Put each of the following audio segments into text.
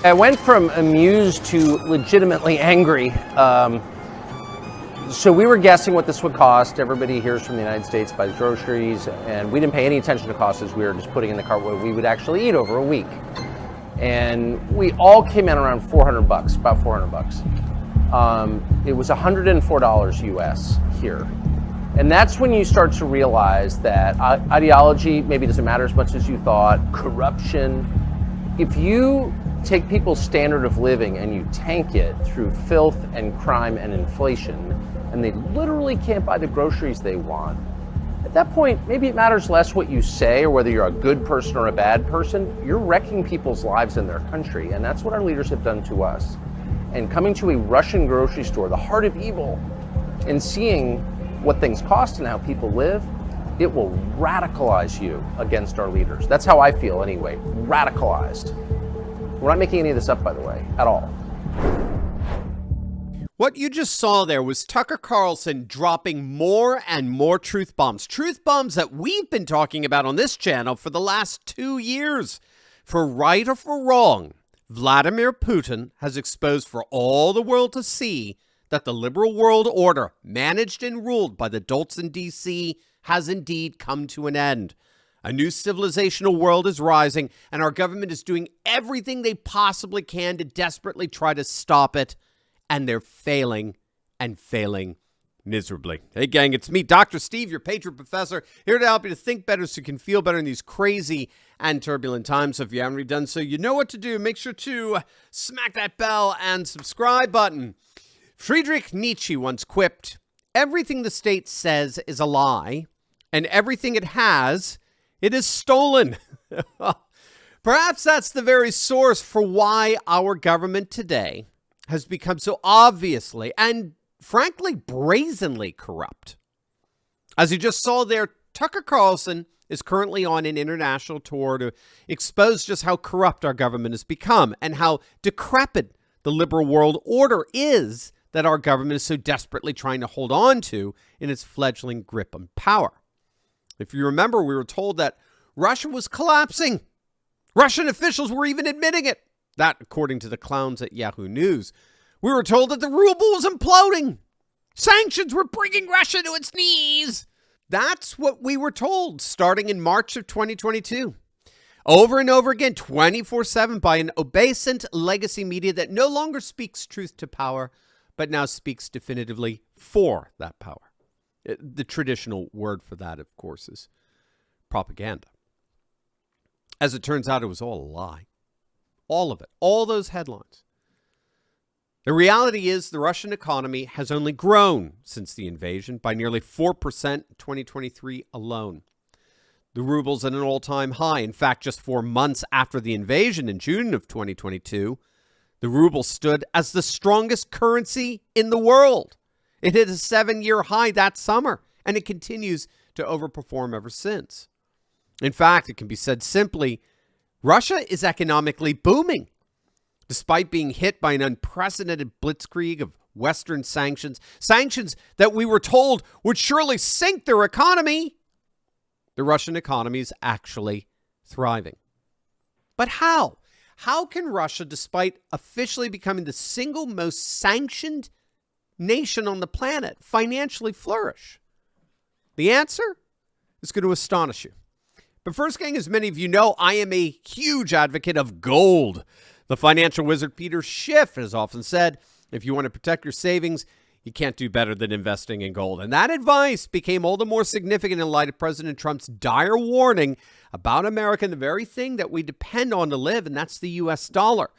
I went from amused to legitimately angry. So we were guessing what this would cost. Everybody hears from the United States buys groceries, and we didn't pay any attention to costs as we were just putting in the cart what we would actually eat over a week. And we all came in around $400, about $400. It was $104 US here. And that's when you start to realize that ideology maybe doesn't matter as much as you thought, corruption. If you take people's standard of living and you tank it through filth and crime and inflation, and they literally can't buy the groceries they want, at that point, maybe it matters less what you say or whether you're a good person or a bad person. You're wrecking people's lives in their country, and that's what our leaders have done to us. And coming to a Russian grocery store, the heart of evil, and seeing what things cost and how people live, it will radicalize you against our leaders. That's how I feel anyway, radicalized. We're not making any of this up, by the way, at all. What you just saw there was Tucker Carlson dropping more and more truth bombs that we've been talking about on this channel for the last 2 years. For right or for wrong, Vladimir Putin has exposed for all the world to see that the liberal world order, managed and ruled by the dolts in D.C., has indeed come to an end. A new civilizational world is rising, and our government is doing everything they possibly can to desperately try to stop it, and they're failing and failing miserably. Hey, gang, it's me, Dr. Steve, your Patriot Professor, here to help you to think better so you can feel better in these crazy and turbulent times. So if you haven't already done so, you know what to do. Make sure to smack that bell and subscribe button. Friedrich Nietzsche once quipped, "Everything the state says is a lie, and everything it has, it is stolen." Perhaps that's the very source for why our government today has become so obviously and frankly brazenly corrupt. As you just saw there, Tucker Carlson is currently on an international tour to expose just how corrupt our government has become and how decrepit the liberal world order is that our government is so desperately trying to hold on to in its fledgling grip on power. If you remember, we were told that Russia was collapsing. Russian officials were even admitting it. That, according to the clowns at Yahoo News. We were told that the ruble was imploding. Sanctions were bringing Russia to its knees. That's what we were told starting in March of 2022. Over and over again, 24/7 by an obeisant legacy media that no longer speaks truth to power, but now speaks definitively for that power. The traditional word for that, of course, is propaganda. As it turns out, it was all a lie. All of it. All those headlines. The reality is the Russian economy has only grown since the invasion by nearly 4% in 2023 alone. The ruble's at an all-time high. In fact, just 4 months after the invasion in June of 2022, the ruble stood as the strongest currency in the world. It hit a 7-year high that summer, and it continues to overperform ever since. In fact, it can be said simply, Russia is economically booming. Despite being hit by an unprecedented blitzkrieg of Western sanctions, sanctions that we were told would surely sink their economy, the Russian economy is actually thriving. But how? How can Russia, despite officially becoming the single most sanctioned nation on the planet, financially flourish? The answer is going to astonish you. But first, gang, as many of you know, I am a huge advocate of gold. The financial wizard Peter Schiff has often said, if you want to protect your savings, you can't do better than investing in gold. And that advice became all the more significant in light of President Trump's dire warning about America and the very thing that we depend on to live, and that's the U.S. dollar.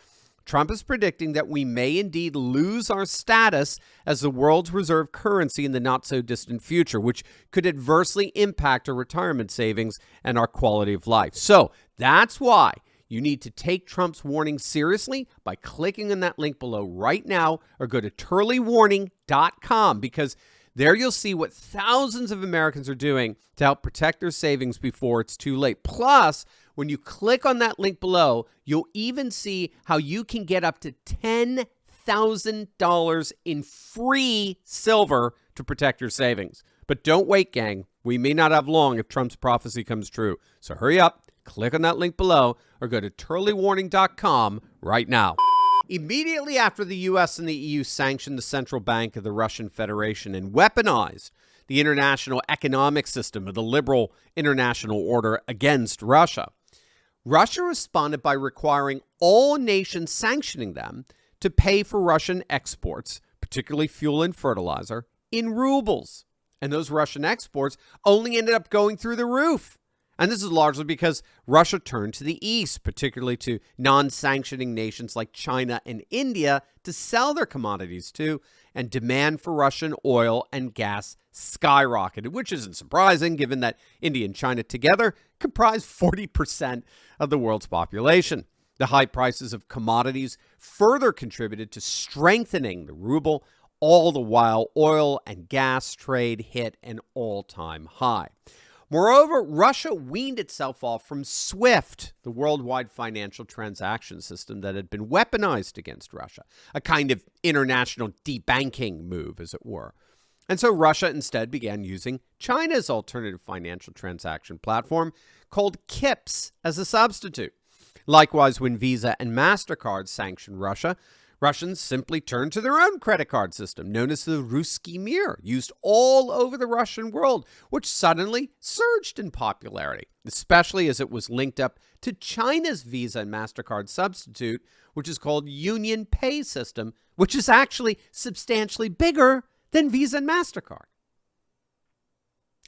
Trump is predicting that we may indeed lose our status as the world's reserve currency in the not-so-distant future, which could adversely impact our retirement savings and our quality of life. So that's why you need to take Trump's warning seriously by clicking on that link below right now or go to turleywarning.com, because there you'll see what thousands of Americans are doing to help protect their savings before it's too late. Plus, when you click on that link below, you'll even see how you can get up to $10,000 in free silver to protect your savings. But don't wait, gang. We may not have long if Trump's prophecy comes true. So hurry up Click on that link below or go to turleywarning.com right now. Immediately after the U.S. and the EU sanctioned the central bank of the Russian Federation and weaponized the international economic system of the liberal international order against Russia, Russia responded by requiring all nations sanctioning them to pay for Russian exports, particularly fuel and fertilizer, in rubles. And those Russian exports only ended up going through the roof. And this is largely because Russia turned to the east, particularly to non-sanctioning nations like China and India, to sell their commodities to, and demand for Russian oil and gas skyrocketed, which isn't surprising given that India and China together comprise 40% of the world's population. The high prices of commodities further contributed to strengthening the ruble, all the while oil and gas trade hit an all-time high. Moreover, Russia weaned itself off from SWIFT, the worldwide financial transaction system that had been weaponized against Russia, a kind of international debanking move, as it were. And so Russia instead began using China's alternative financial transaction platform called KIPS as a substitute. Likewise, when Visa and MasterCard sanctioned Russia, Russians simply turned to their own credit card system, known as the Ruski Mir, used all over the Russian world, which suddenly surged in popularity, especially as it was linked up to China's Visa and MasterCard substitute, which is called Union Pay system, which is actually substantially bigger than Visa and MasterCard.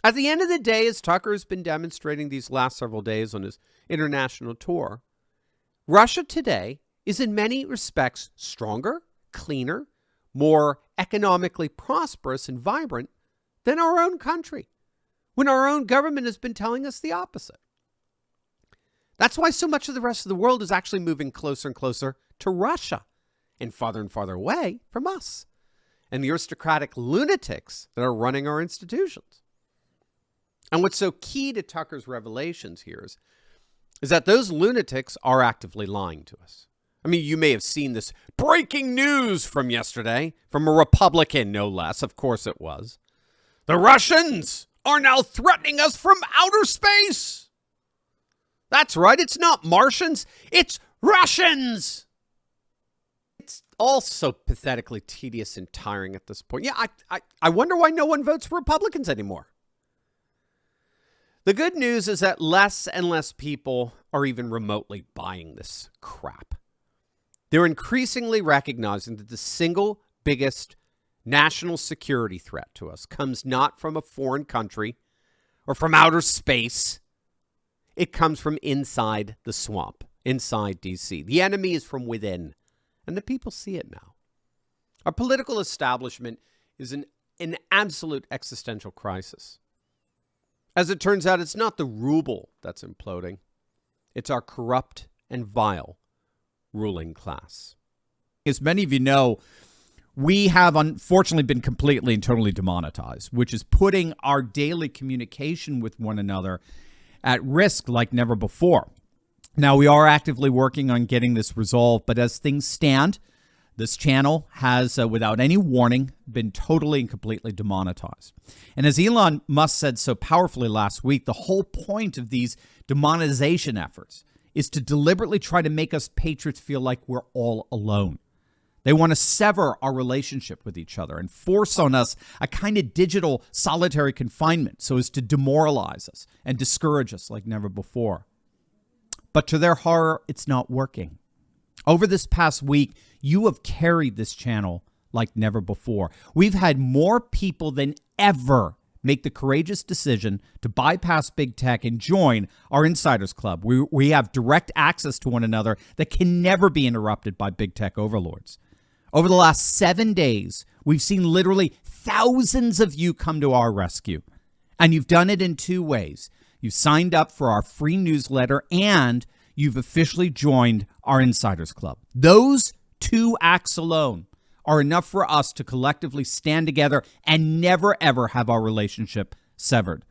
At the end of the day, as Tucker has been demonstrating these last several days on his international tour, Russia today is in many respects stronger, cleaner, more economically prosperous and vibrant than our own country, when our own government has been telling us the opposite. That's why so much of the rest of the world is actually moving closer and closer to Russia and farther away from us and the aristocratic lunatics that are running our institutions. And what's so key to Tucker's revelations here is that those lunatics are actively lying to us. I mean, you may have seen this breaking news from yesterday, from a Republican, no less. Of course it was. The Russians are now threatening us from outer space. That's right. It's not Martians. It's Russians. It's all so pathetically tedious and tiring at this point. Yeah, I wonder why no one votes for Republicans anymore. The good news is that less and less people are even remotely buying this crap. They're increasingly recognizing that the single biggest national security threat to us comes not from a foreign country or from outer space. It comes from inside the swamp, inside D.C. The enemy is from within, and the people see it now. Our political establishment is in an absolute existential crisis. As it turns out, it's not the ruble that's imploding. It's our corrupt and vile ruling class. As many of you know, we have unfortunately been completely and totally demonetized, which is putting our daily communication with one another at risk like never before. Now, we are actively working on getting this resolved, but as things stand, this channel has, without any warning, been totally and completely demonetized. And as Elon Musk said so powerfully last week, the whole point of these demonetization efforts is to deliberately try to make us patriots feel like we're all alone. They want to sever our relationship with each other and force on us a kind of digital solitary confinement so as to demoralize us and discourage us like never before. But to their horror, it's not working. Over this past week, you have carried this channel like never before. We've had more people than ever make the courageous decision to bypass big tech and join our Insiders Club. We have direct access to one another that can never be interrupted by big tech overlords. Over the last 7 days, we've seen literally thousands of you come to our rescue. And you've done it in two ways. You've signed up for our free newsletter and you've officially joined our Insiders Club. Those two acts alone are enough for us to collectively stand together and never, ever have our relationship severed.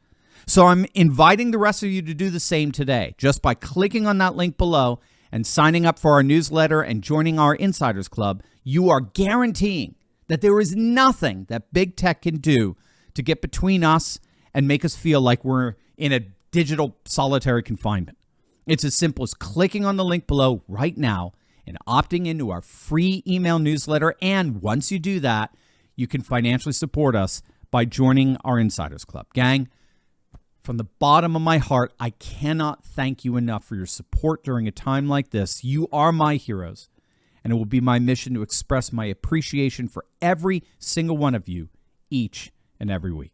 So I'm inviting the rest of you to do the same today, just by clicking on that link below and signing up for our newsletter and joining our Insiders Club. You are guaranteeing that there is nothing that big tech can do to get between us and make us feel like we're in a digital solitary confinement. It's as simple as clicking on the link below right now and opting into our free email newsletter. And once you do that, you can financially support us by joining our Insiders Club. Gang, from the bottom of my heart, I cannot thank you enough for your support during a time like this. You are my heroes, and it will be my mission to express my appreciation for every single one of you each and every week.